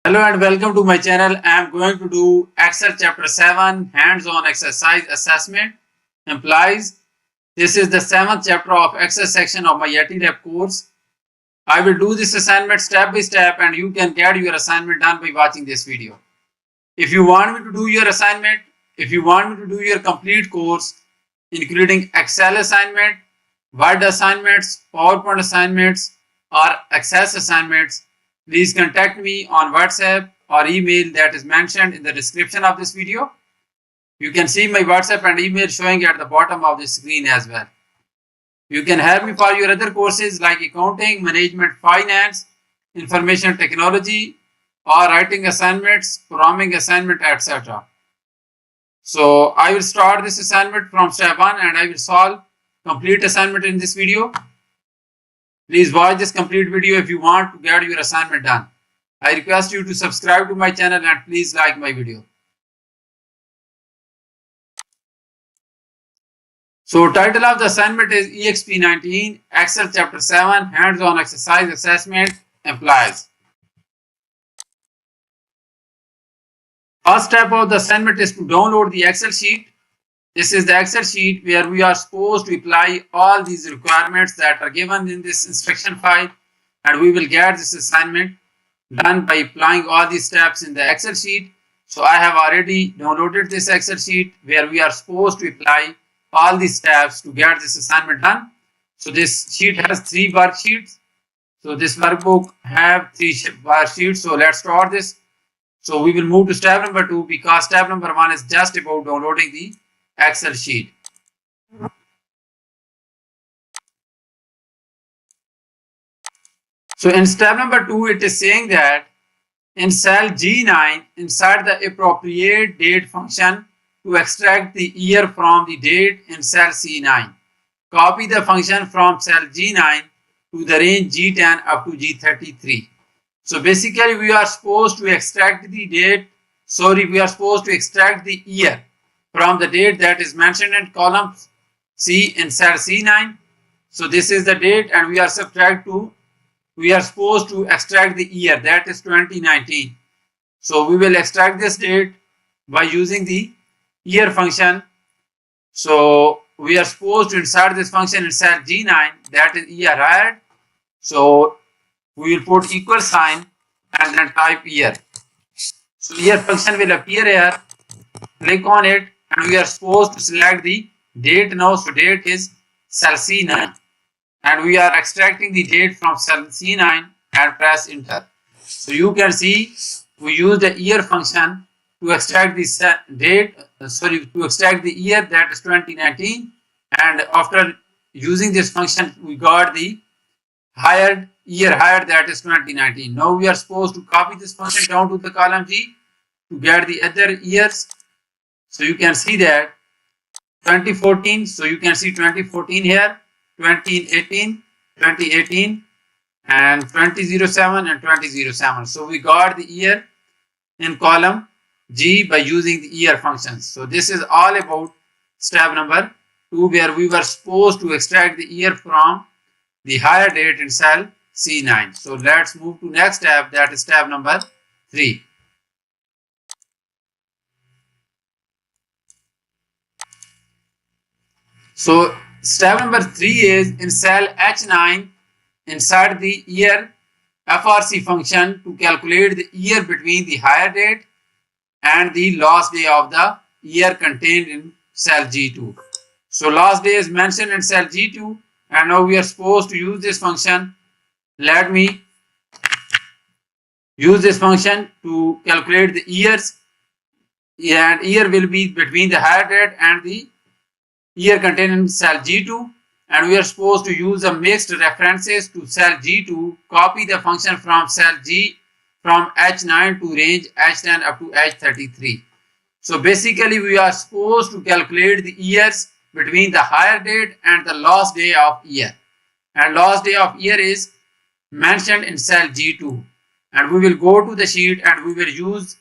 Hello and welcome to my channel. I am going to do Excel chapter 7 hands-on exercise assessment implies. This is the 7th chapter of Excel section of my ATREP course. I will do this assignment step by step and you can get your assignment done by watching this video. If you want me to do your assignment, if you want me to do your complete course including Excel assignment, Word assignments, PowerPoint assignments or Access assignments, please contact me on WhatsApp or email that is mentioned in the description of this video. You can see my WhatsApp and email showing at the bottom of the screen as well. You can help me for your other courses like accounting, management, finance, information technology, or writing assignments, programming assignment, etc. So I will start this assignment from step 1 and I will solve complete assignment in this video. Please watch this complete video if you want to get your assignment done. I request you to subscribe to my channel and please like my video. So title of the assignment is Exp19 Excel chapter 7 hands-on exercise assessment implies. First step of the assignment is to download the Excel sheet. This is the Excel sheet where we are supposed to apply all these requirements that are given in this instruction file, and we will get this assignment done by applying all these steps in the Excel sheet. So I have already downloaded this Excel sheet where we are supposed to apply all these steps to get this assignment done. So this sheet has 3 worksheets. So this workbook have 3 worksheets. So let's start this. So we will move to step number 2 because step number 1 is just about downloading the Excel sheet. So in step number 2, it is saying that in cell G9, insert the appropriate date function to extract the year from the date in cell C9. Copy the function from cell G9 to the range G10 up to G33. So basically we are supposed to extract the date, we are supposed to extract the year from the date that is mentioned in column C in cell C9. So this is the date and we are supposed to extract the year, that is 2019. So we will extract this date by using the year function. So we are supposed to insert this function in cell G9, that is year hired. So we will put equal sign and then type year. So year function will appear here. Click on it and we are supposed to select the date now. So date is cell C9 and we are extracting the date from cell C9 and press enter. So you can see we use the year function to extract the date, to extract the year, that is 2019, and after using this function we got the year hired, that is 2019. Now we are supposed to copy this function down to the column G to get the other years. So you can see that 2014, so you can see 2014 here, 2018, 2018 and 2007 and 2007. So we got the year in column G by using the year functions. So this is all about step number 2 where we were supposed to extract the year from the higher date in cell C9. So let's move to next step, that is step number 3. So step number 3 is in cell H9, insert the year FRC function to calculate the year between the higher date and the last day of the year contained in cell G2. So last day is mentioned in cell G2 and now we are supposed to use this function. Let me use this function to calculate the years, and year will be between the higher date and the year contained in cell G2, and we are supposed to use the mixed references to cell G2. Copy the function from cell G from H9 to range H10 up to H33. So basically we are supposed to calculate the years between the higher date and the last day of year, and last day of year is mentioned in cell G2, and we will go to the sheet and we will use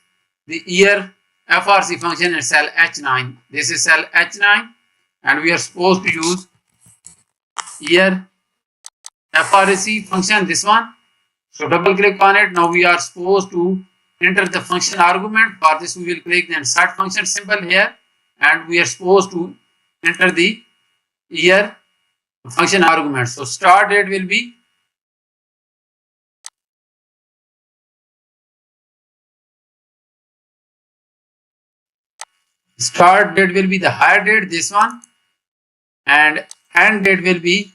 the year FRC function in cell H9. This is cell H9 and we are supposed to use year FRC function, this one. So double click on it. Now we are supposed to enter the function argument. For this we will click the insert function symbol here, and we are supposed to enter the year function argument. So start date will be the hire date, this one, and end date will be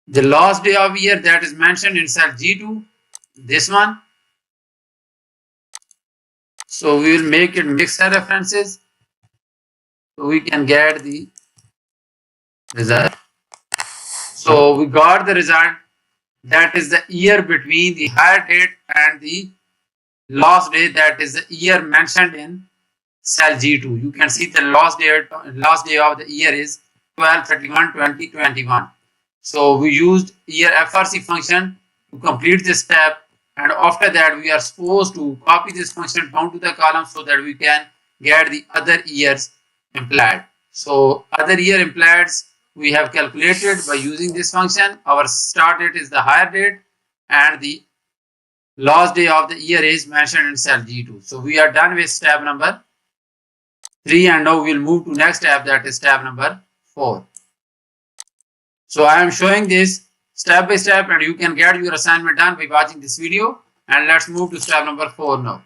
the last day of year, that is mentioned in cell G2, this one. So we will make it mixed references so we can get the result. So we got the result, that is the year between the hire date and the last day, that is the year mentioned in cell G2. You can see the last day of the year is 12/31/2021. So we used year FRC function to complete this step, and after that we are supposed to copy this function down to the column so that we can get the other years implied. So other year implied we have calculated by using this function. Our start date is the hire date and the last day of the year is mentioned in cell G2. So we are done with step number 3, and now we will move to next step, that is step number 4. So I am showing this step by step, and you can get your assignment done by watching this video. And let's move to step number 4 now.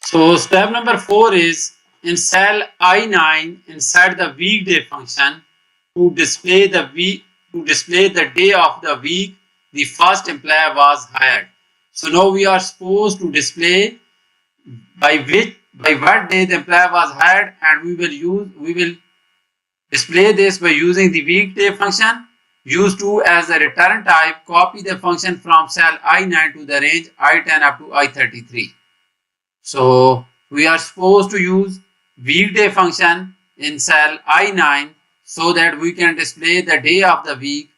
So step number 4 is in cell I9 inside the weekday function to display the day of the week the first employee was hired. So now we are supposed to display by what day the employee was hired, and we will display this by using the weekday function. Use 2 as the return type. Copy the function from cell I9 to the range I10 up to I33. So we are supposed to use weekday function in cell I9 so that we can display the day of the week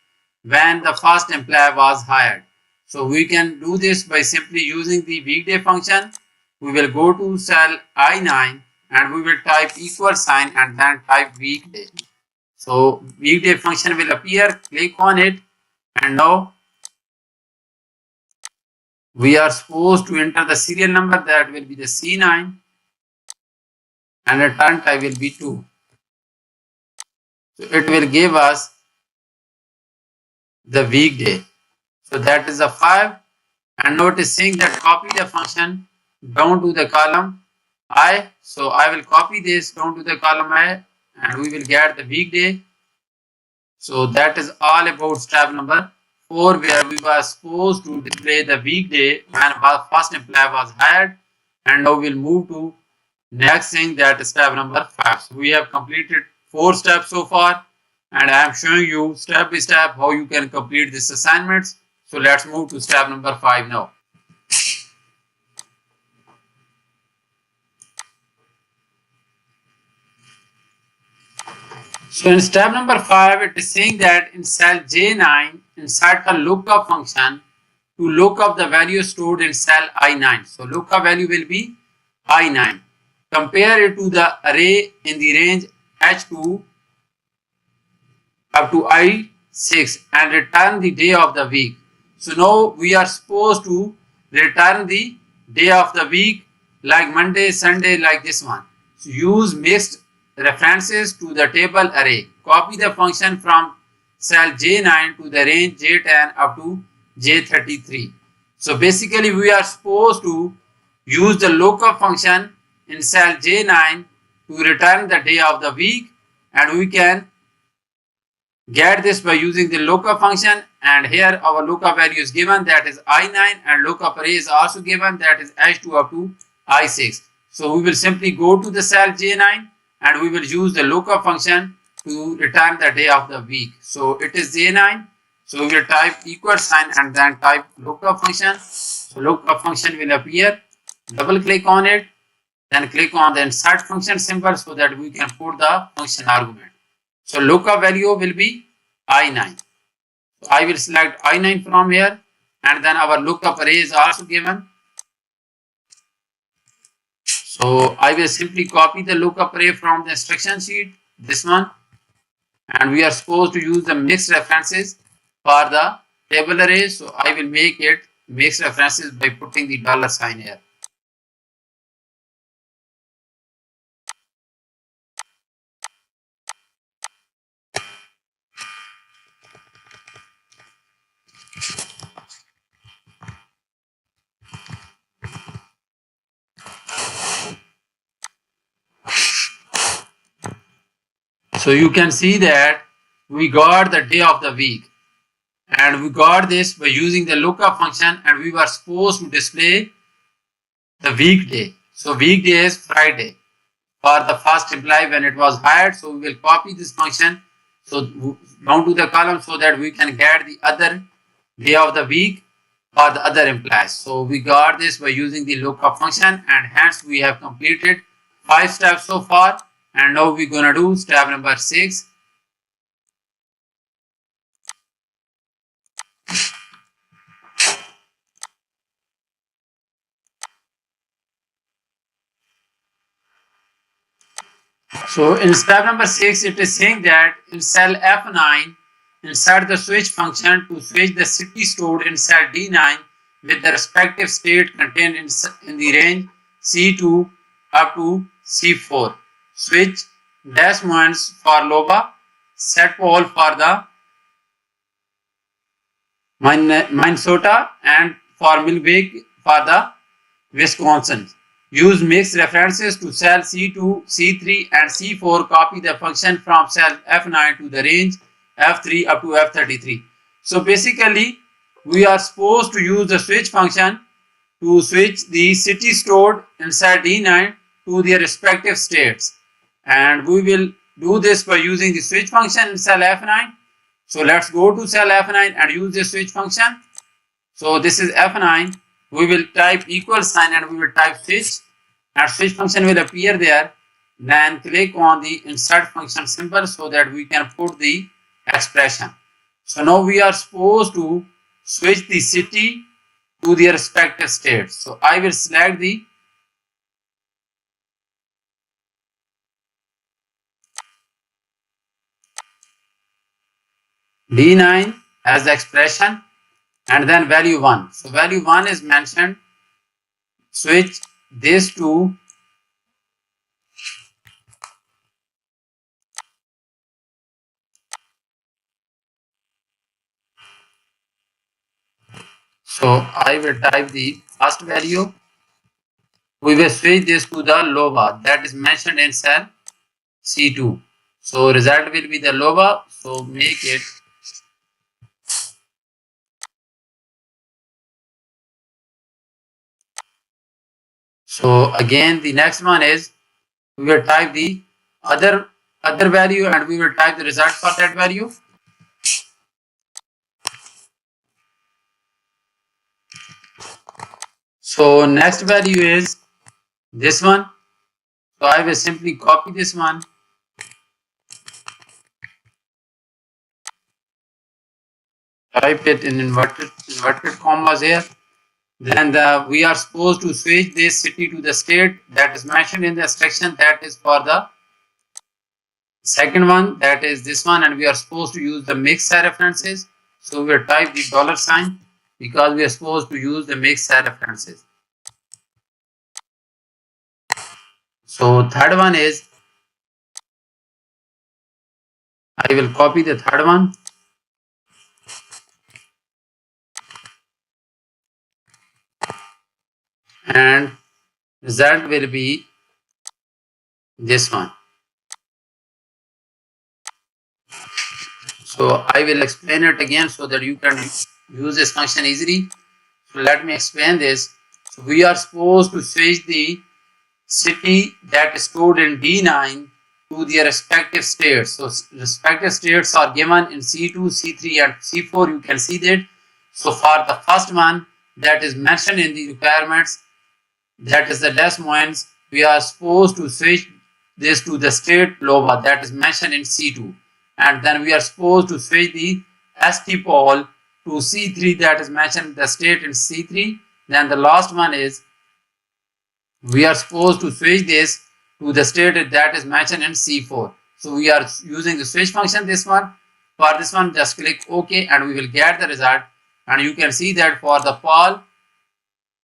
when the first employee was hired. So we can do this by simply using the weekday function. We will go to cell I9 and we will type equal sign and then type weekday. So weekday function will appear, click on it, and now we are supposed to enter the serial number, that will be the C9, and return type will be 2. So it will give us the weekday. So that is a 5, and now it is saying that copy the function down to the column I. So I will copy this down to the column I, and we will get the weekday. So that is all about step number 4, where we were supposed to display the weekday when first employee was hired. And now we'll move to next thing, that is step number 5. So we have completed 4 steps so far, and I am showing you step by step how you can complete this assignments. So let's move to step number 5 now. So in step number 5, it is saying that in cell J9, insert a lookup function to look up the value stored in cell I9. So lookup value will be I9. Compare it to the array in the range H2 up to I6 and return the day of the week. So now we are supposed to return the day of the week like Monday, Sunday, like this one. So use mixed references to the table array. Copy the function from cell J9 to the range J10 up to J33. So basically we are supposed to use the lookup function in cell J9 to return the day of the week, and we can get this by using the lookup function. And here our lookup value is given, that is I9, and lookup array is also given, that is H2 up to I6. So we will simply go to the cell J9 and we will use the lookup function to return the day of the week. So it is J9. So we will type equal sign and then type lookup function. So lookup function will appear. Double click on it, then click on the insert function symbol so that we can put the function argument. So lookup value will be I9. So I will select I9 from here, and then our lookup array is also given. So I will simply copy the lookup array from the instruction sheet, this one, and we are supposed to use the mixed references for the table array. So I will make it mixed references by putting the $sign here. So you can see that we got the day of the week, and we got this by using the lookup function, and we were supposed to display the weekday. So weekday is Friday for the first employee when it was hired. So we will copy this function so down to the column so that we can get the other day of the week for the other employees. So we got this by using the lookup function, and hence we have completed 5 steps so far. And now we're gonna do step number 6. So in step number 6, it is saying that in cell F9, insert the switch function to switch the city stored in cell D9 with the respective state contained in the range C2 up to C4. Switch Des Moines for Loba, set pole for the Minnesota, and for Milwaukee for the Wisconsin. Use mixed references to cell C2, C3 and C4. Copy the function from cell F9 to the range F3 up to F33. So basically, we are supposed to use the switch function to switch the city stored inside D9 to their respective states. And we will do this by using the switch function in cell F9. So let's go to cell F9 and use the switch function. So this is F9. We will type equal sign and we will type switch, and switch function will appear there. Then click on the insert function symbol so that we can put the expression. So now we are supposed to switch the city to their respective states. So I will select the D9 as the expression, and then value 1. So value 1 is mentioned. Switch this to so I will type the first value. We will switch this to the LOBA that is mentioned in cell C2. So result will be the LOBA. So make it so again the next one is we will type the other value and we will type the result for that value. So next value is this one. So I will simply copy this one, type it in inverted commas here. Then we are supposed to switch this city to the state that is mentioned in the instruction. That is for the second one, that is this one, and we are supposed to use the mixed references. So we will type the $sign because we are supposed to use the mixed references. So third one is I will copy the third one. And result will be this one. So I will explain it again so that you can use this function easily. So let me explain this. So we are supposed to switch the city that is stored in D9 to their respective states. So respective states are given in C2, C3 and C4. You can see that. So for the first one that is mentioned in the requirements, that is the Des Moines, we are supposed to switch this to the state LOBA that is mentioned in C2, and then we are supposed to switch the ST pole to C3 that is mentioned in the state in C3. Then the last one is we are supposed to switch this to the state that is mentioned in C4. So we are using the switch function. This one, for this one, just click OK and we will get the result. And you can see that for the Paul,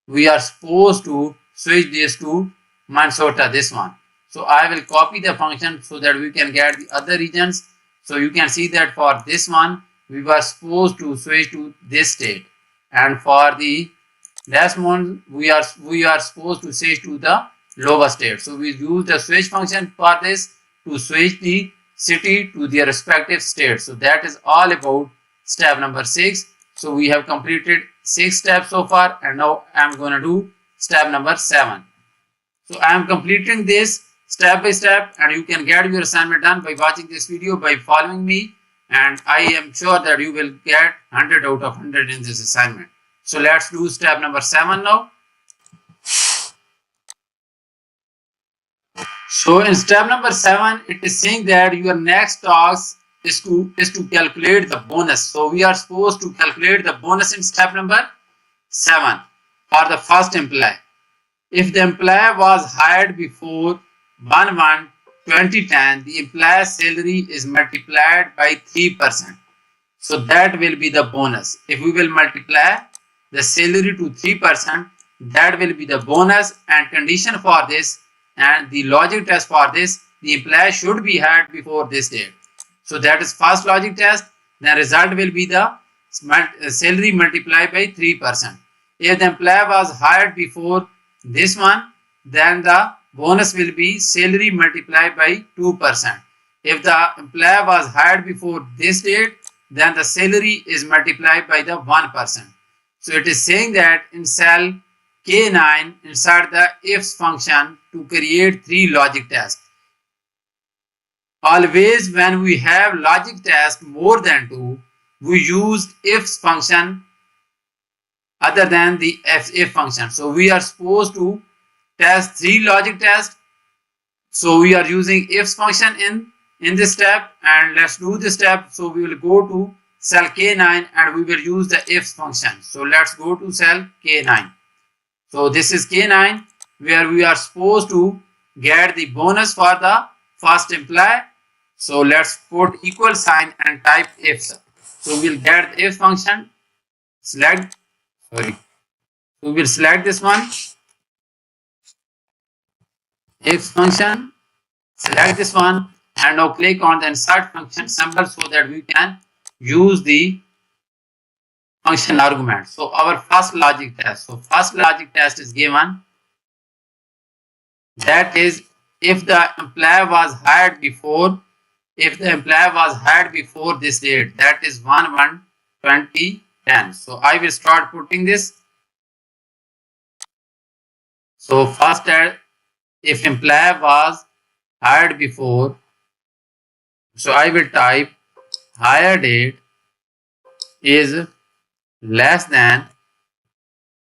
we are supposed to switch this to Minnesota, this one. So I will copy the function so that we can get the other regions. So you can see that for this one, we were supposed to switch to this state. And for the last one, we are supposed to switch to the lower state. So we use the switch function for this to switch the city to their respective states. So that is all about step number 6. So we have completed 6 steps so far, and now I am going to do step number 7. So I am completing this step by step, and you can get your assignment done by watching this video, by following me, and I am sure that you will get 100 out of 100 in this assignment. So let's do step number 7 now. So in step number 7, it is saying that your next task is to calculate the bonus. So we are supposed to calculate the bonus in step number 7 for the first employee. If the employee was hired before 1/1/2010, the employee's salary is multiplied by 3%. So that will be the bonus. If we will multiply the salary to 3%, that will be the bonus, and condition for this and the logic test for this, the employee should be hired before this date. So that is first logic test. The result will be the salary multiplied by 3%. If the employee was hired before this one, then the bonus will be salary multiplied by 2%. If the employee was hired before this date, then the salary is multiplied by the 1%. So it is saying that in cell K9, insert the ifs function to create 3 logic tests. Always when we have logic test more than 2, we use ifs function other than the if function. So we are supposed to test 3 logic tests. So we are using ifs function in this step, and let's do this step. So we will go to cell K9 and we will use the ifs function. So let's go to cell K9. So this is K9 where we are supposed to get the bonus for the first employee. So let's put equal sign and type ifs. So we'll get the if function. We will select this one. If function, select this one, and now click on the insert function symbol so that we can use the function argument. So our first logic test. So first logic test is given. That is, if the employee was hired before, this date, that is 1/1/2010. So I will start putting this. So first, if employee was hired before, so I will type hire date is less than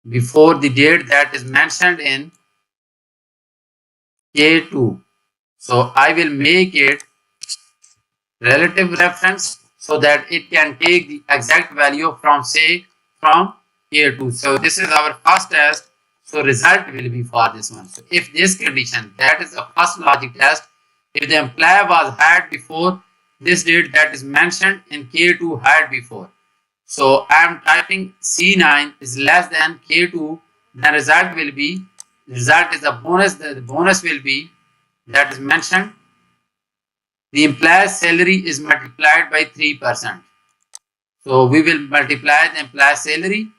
before the date that is mentioned in K2. So I will make it relative reference so that it can take the exact value from K2. So this is our first test. So result will be for this one. So if this condition, that is the first logic test, if the employee was hired before this date that is mentioned in K2 hired before. So I am typing C9 is less than K2, the result will be, result is the bonus, the bonus will be that is mentioned. The employee's salary is multiplied by 3%. So we will multiply the employee's salary.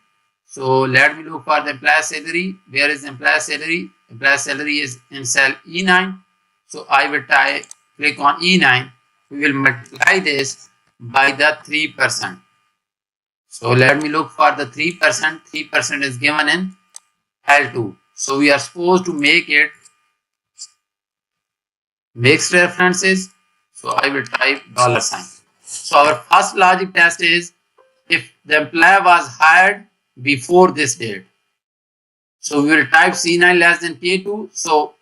So let me look for the employee's salary. Where is the employee's salary? Employee's salary is in cell E9. So I will click on E9. We will multiply this by the 3%. So let me look for the 3%. 3% is given in L2. So we are supposed to make it mixed references. So I will type $sign. So our first logic test is if the employee was hired before this date. So we will type C9 less than K2. So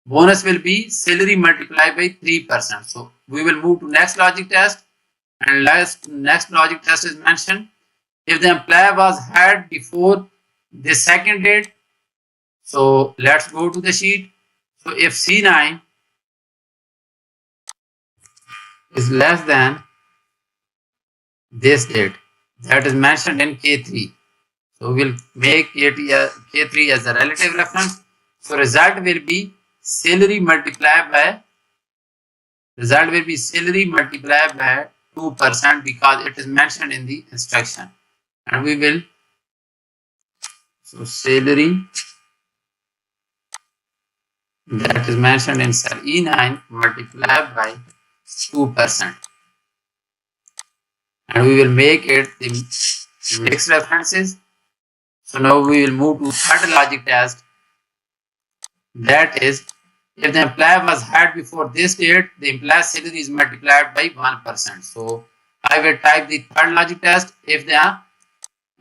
bonus will be salary multiplied by 3%. So we will move to next logic test, and next logic test is mentioned. If the employee was hired before the second date, so let's go to the sheet. So if C9 is less than this date that is mentioned in K3. So we'll make K3 as a relative reference. So result will be salary multiplied by 2% because it is mentioned in the instruction. And we will, so salary that is mentioned in cell E9 multiplied by 2%. And we will make it the mixed references. So now we will move to third logic test. That is, if the employee was hired before this date, the employee's salary is multiplied by 1%. So I will type the third logic test. If the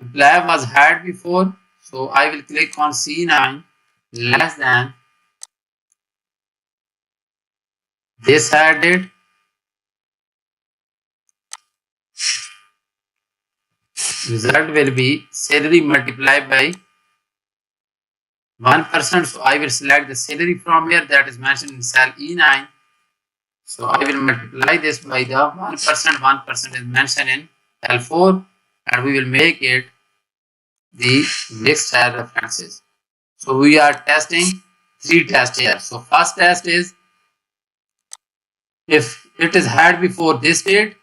employee was hired before, so I will click on C9 less than this hire date. Result will be salary multiplied by 1%. So I will select the salary from here that is mentioned in cell E9. So I will multiply this by the 1%. 1% is mentioned in L4, and we will make it the mixed hire references. So we are testing 3 tests here. So first test is, if it is hired before this date,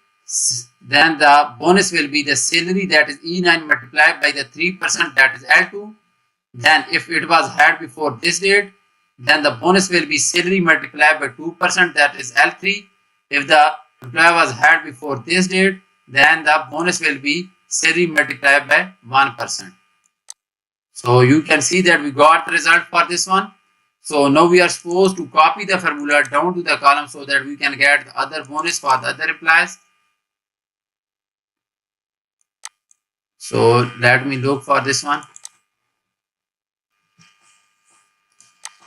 then the bonus will be the salary that is E9 multiplied by the 3% that is L2. Then if it was hired before this date, then the bonus will be salary multiplied by 2% that is L3. If the employee was hired before this date, then the bonus will be salary multiplied by 1%. So you can see that we got the result for this one. So now we are supposed to copy the formula down to the column so that we can get the other bonus for the other employees. So let me look for this one.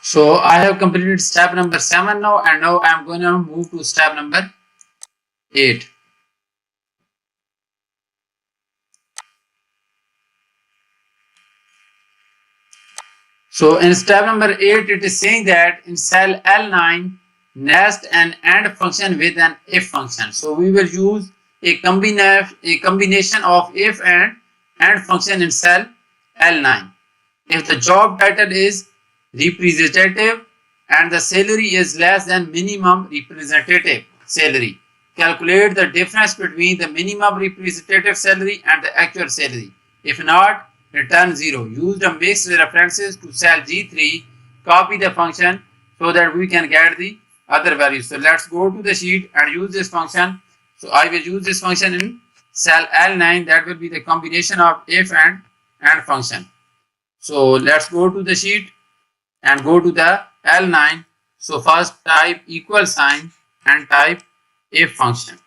So I have completed step number 7 now, and now I am going to move to step number 8. So in step number 8, it is saying that in cell L9, nest an AND function with an if function. So we will use a combination of if and AND function in cell L9. If the job title is representative and the salary is less than minimum representative salary, calculate the difference between the minimum representative salary and the actual salary. If not, return 0. Use the mixed references to cell G3, copy the function so that we can get the other values. So let's go to the sheet and use this function. So I will use this function in cell L9. That will be the combination of if and AND function. So let's go to the sheet and go to the L9. So first type equal sign and type if function.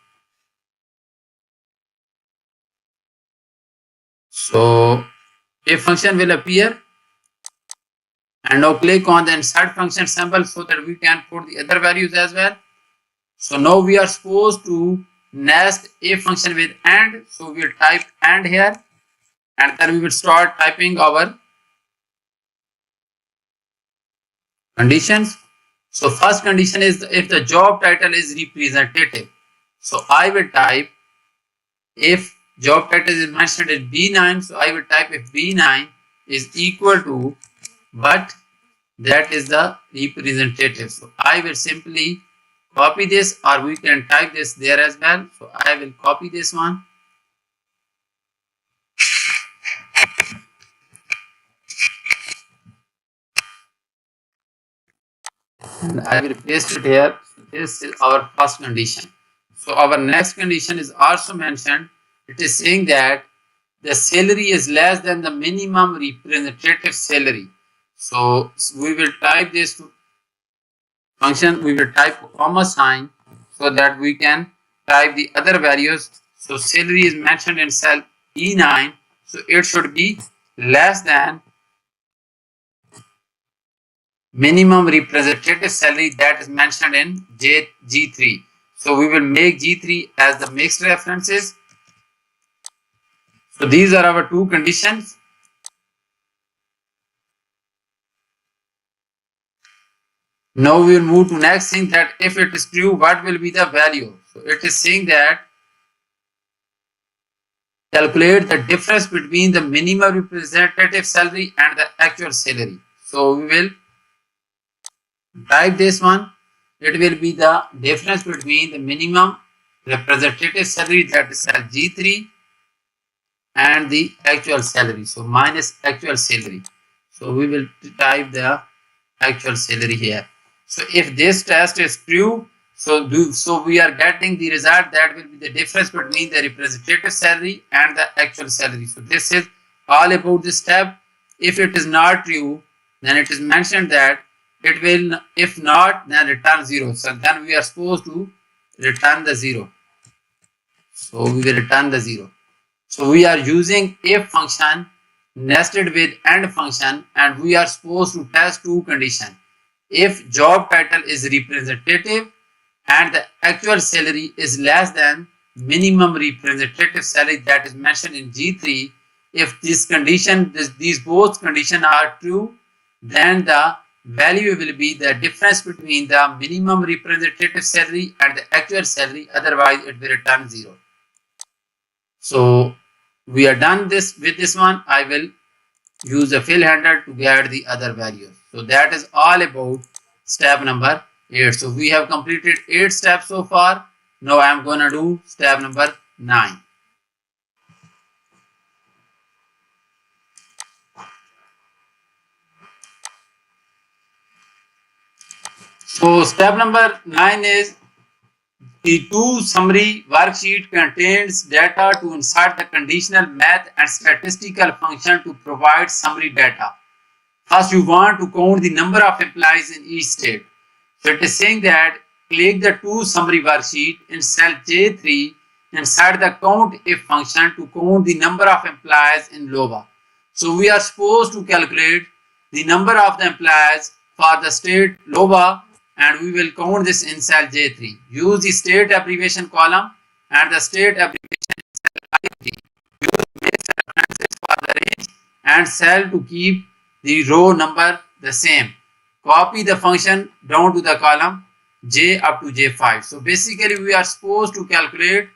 So if function will appear, and now click on the insert function symbol so that we can put the other values as well. So now we are supposed to nest if function with AND. So we will type AND here, and then we will start typing our conditions. So first condition is if the job title is representative. So I will type if job title is mentioned in B9. So I will type if B9 is equal to, but that is the representative. So I will simply copy this, or we can type this there as well. So I will copy this one. And I will paste it here. So this is our first condition. So our next condition is also mentioned. It is saying that the salary is less than the minimum representative salary. So we will type this function, we will type a comma sign so that we can type the other values. So salary is mentioned in cell E9. So it should be less than minimum representative salary that is mentioned in G3. So we will make G3 as the mixed references. So these are our two conditions. Now we will move to next thing, that if it is true, what will be the value? So it is saying that calculate the difference between the minimum representative salary and the actual salary. So we will type this one. It will be the difference between the minimum representative salary, that is cell G3, and the actual salary. So minus actual salary. So we will type the actual salary here. So if this test is true, so we are getting the result that will be the difference between the representative salary and the actual salary. So this is all about this step. If it is not true, then it is mentioned that it will, if not, then return 0. So then we are supposed to return the 0. So we will return the 0. So we are using if function nested with AND function, and we are supposed to test two conditions. If job title is representative and the actual salary is less than minimum representative salary that is mentioned in G3, if this condition, these both conditions are true, then the value will be the difference between the minimum representative salary and the actual salary, otherwise it will return 0. So we are done this with this one. I will use the fill handle to get the other values. So that is all about step number 8. So we have completed 8 steps so far. Now I am going to do step number 9. So step number 9 is the to summary worksheet contains data to insert the conditional math and statistical function to provide summary data. First, you want to count the number of employees in each state. So it is saying that click the to summary worksheet in cell J3, insert the count if function to count the number of employees in LOBA. So we are supposed to calculate the number of the employees for the state LOBA, and we will count this in cell J3. Use the state abbreviation column and the state abbreviation in cell I3. Use mixed references for the range and cell to keep the row number the same. Copy the function down to the column J up to J5. So basically we are supposed to calculate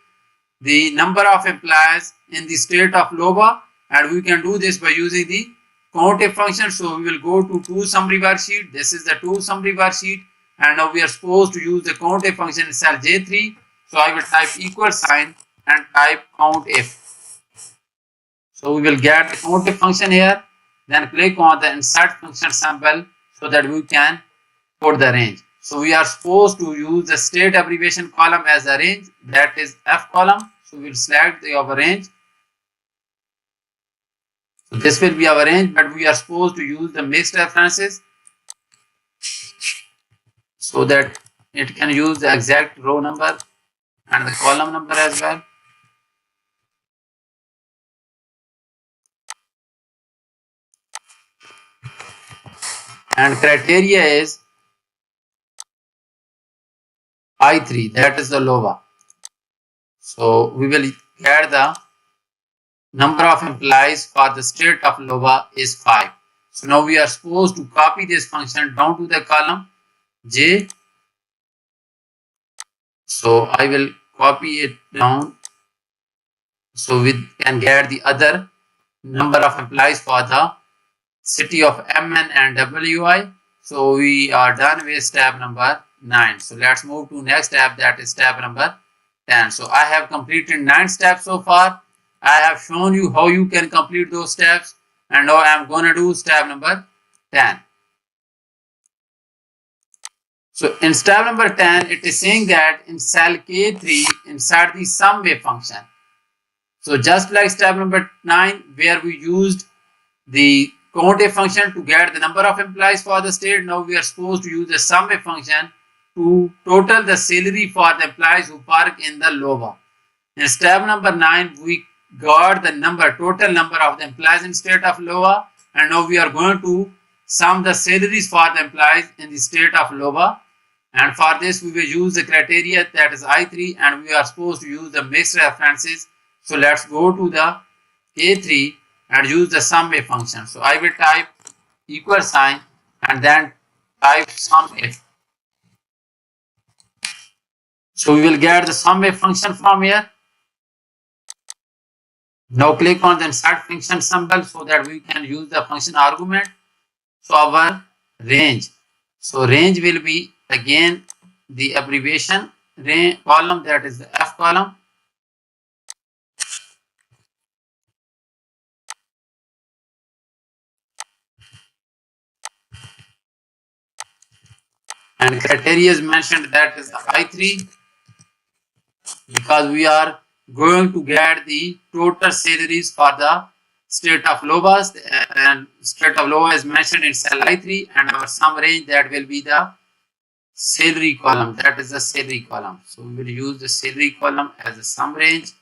the number of employees in the state of LOBA, and we can do this by using the countif function. So we will go to summary worksheet. This is the to summary worksheet. And now we are supposed to use the countif function in cell J3. So I will type equal sign and type countif. So we will get the countif function here. Then click on the insert function symbol so that we can put the range. So we are supposed to use the state abbreviation column as the range, that is F column. So we will select our range. So this will be our range, but we are supposed to use the mixed references so that it can use the exact row number and the column number as well. And criteria is I3, that is the LOBA. So we will get the number of employees for the state of LOBA is 5. So now we are supposed to copy this function down to the column J. So I will copy it down so we can get the other number of employees for the city of MN and WI. So we are done with step number 9. So let's move to next step, that is step number 10. So I have completed 9 steps so far. I have shown you how you can complete those steps, and now I am going to do step number 10. So in step number 10, it is saying that in cell K3, insert the sum wave function. So just like step number 9, where we used the countif function to get the number of employees for the state, now we are supposed to use the sum wave function to total the salary for the employees who work in the LOBA. In step number 9, we got the total number of the employees in state of LOBA, and now we are going to sum the salaries for the employees in the state of LOBA. And for this we will use the criteria, that is I3, and we are supposed to use the mixed references. So let's go to the K3 and use the sum wave function. So I will type equal sign and then type sum if. So we will get the sum wave function from here. Now click on the insert function symbol so that we can use the function argument. So our range. So range will be again the abbreviation range column, that is the F column. And criteria is mentioned, that is the I3, because we are going to get the total salaries for the state of Iowa, and state of Iowa is mentioned in cell I3, and our sum range, that will be the salary column, that is the salary column. So we will use the salary column as a sum range.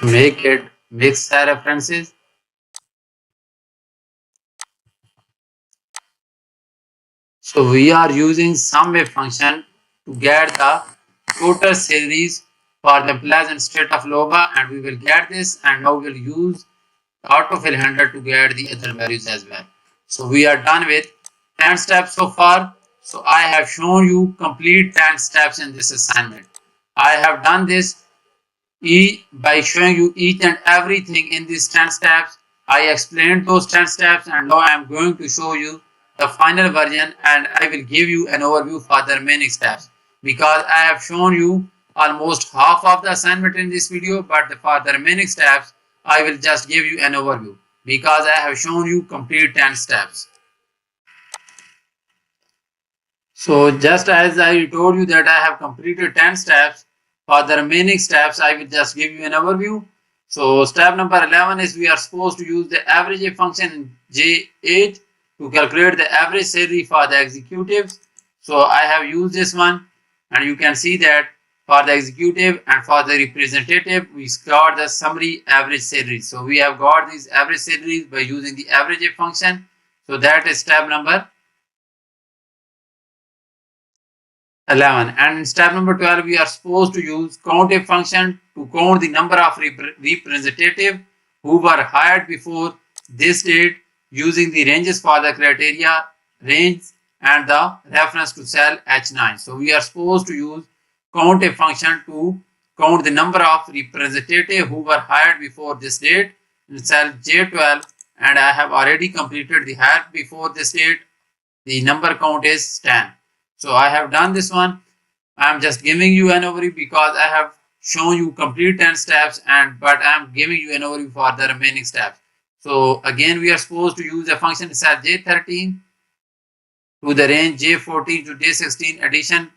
Make it mix references. So we are using sum wave function to get the total salaries for the employees in state of Iowa, and we will get this, and now we will use autofill handler to get the other values as well. So we are done with 10 steps so far. So I have shown you complete 10 steps in this assignment. I have done this by showing you each and everything in these 10 steps. I explained those 10 steps, and now I am going to show you the final version, and I will give you an overview for the remaining steps, because I have shown you almost half of the assignment in this video, but for the remaining steps I will just give you an overview, because I have shown you complete 10 steps. So just as I told you that I have completed 10 steps, for the remaining steps I will just give you an overview. So step number 11 is we are supposed to use the average function in J8 to calculate the average salary for the executives. So I have used this one, and you can see that for the executive and for the representative we got the summary average salary. So we have got these average salaries by using the average function. So that is step number 11. And in step number 12 we are supposed to use count function to count the number of representatives who were hired before this date, using the ranges for the criteria range and the reference to cell H9. So we are supposed to use count function to count the number of representatives who were hired before this date in cell J12, and I have already completed the hire before this date. The number count is 10. So I have done this one. I am just giving you an overview because I have shown you complete 10 steps, but I am giving you an overview for the remaining steps. So again we are supposed to use a function cell J13 to the range J14 to J16 addition.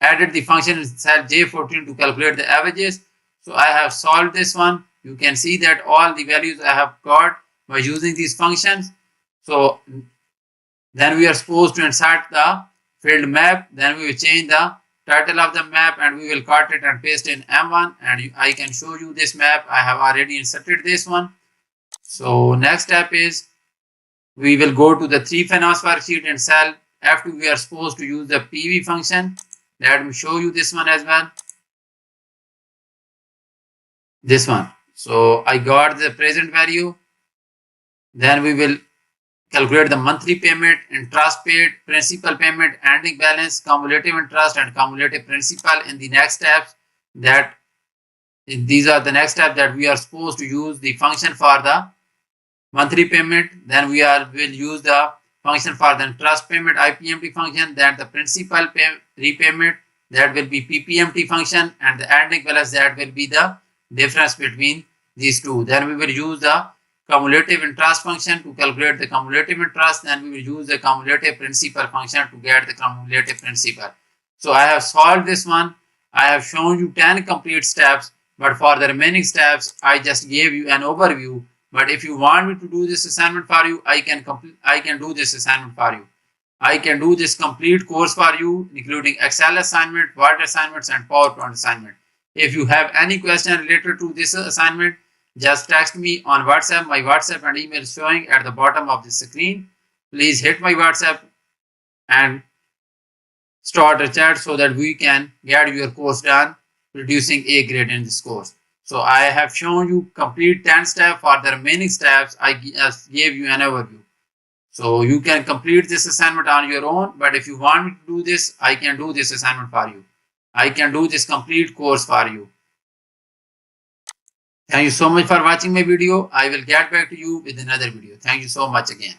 Added the function in cell J14 to calculate the averages. So I have solved this one. You can see that all the values I have got by using these functions. So then we are supposed to insert the field map. Then we will change the title of the map, and we will cut it and paste in M1, and I can show you this map. I have already inserted this one. So next step is we will go to the 3 finance worksheet, and cell F2 we are supposed to use the PV function. Let me show you this one as well. This one. So I got the present value. Then we will calculate the monthly payment, interest paid, principal payment, ending balance, cumulative interest, and cumulative principal in the next steps. These are the next steps that we are supposed to use the function for the monthly payment. Then we will use the function for the interest payment, IPMT function. Then the principal repayment, that will be PPMT function, and the ending balance, that will be the difference between these two. Then we will use the cumulative interest function to calculate the cumulative interest. Then we will use the cumulative principal function to get the cumulative principal. So I have solved this one. I have shown you 10 complete steps, but for the remaining steps I just gave you an overview. But if you want me to do this assignment for you, I can do this assignment for you. I can do this complete course for you, including Excel assignment, Word assignments, and PowerPoint assignment. If you have any question related to this assignment, just text me on WhatsApp. My WhatsApp and email is showing at the bottom of the screen. Please hit my WhatsApp and start a chat so that we can get your course done, producing A grade in this course. So I have shown you complete 10 steps. For the remaining steps, I just gave you an overview. So you can complete this assignment on your own, but if you want me to do this, I can do this assignment for you. I can do this complete course for you. Thank you so much for watching my video. I will get back to you with another video. Thank you so much again.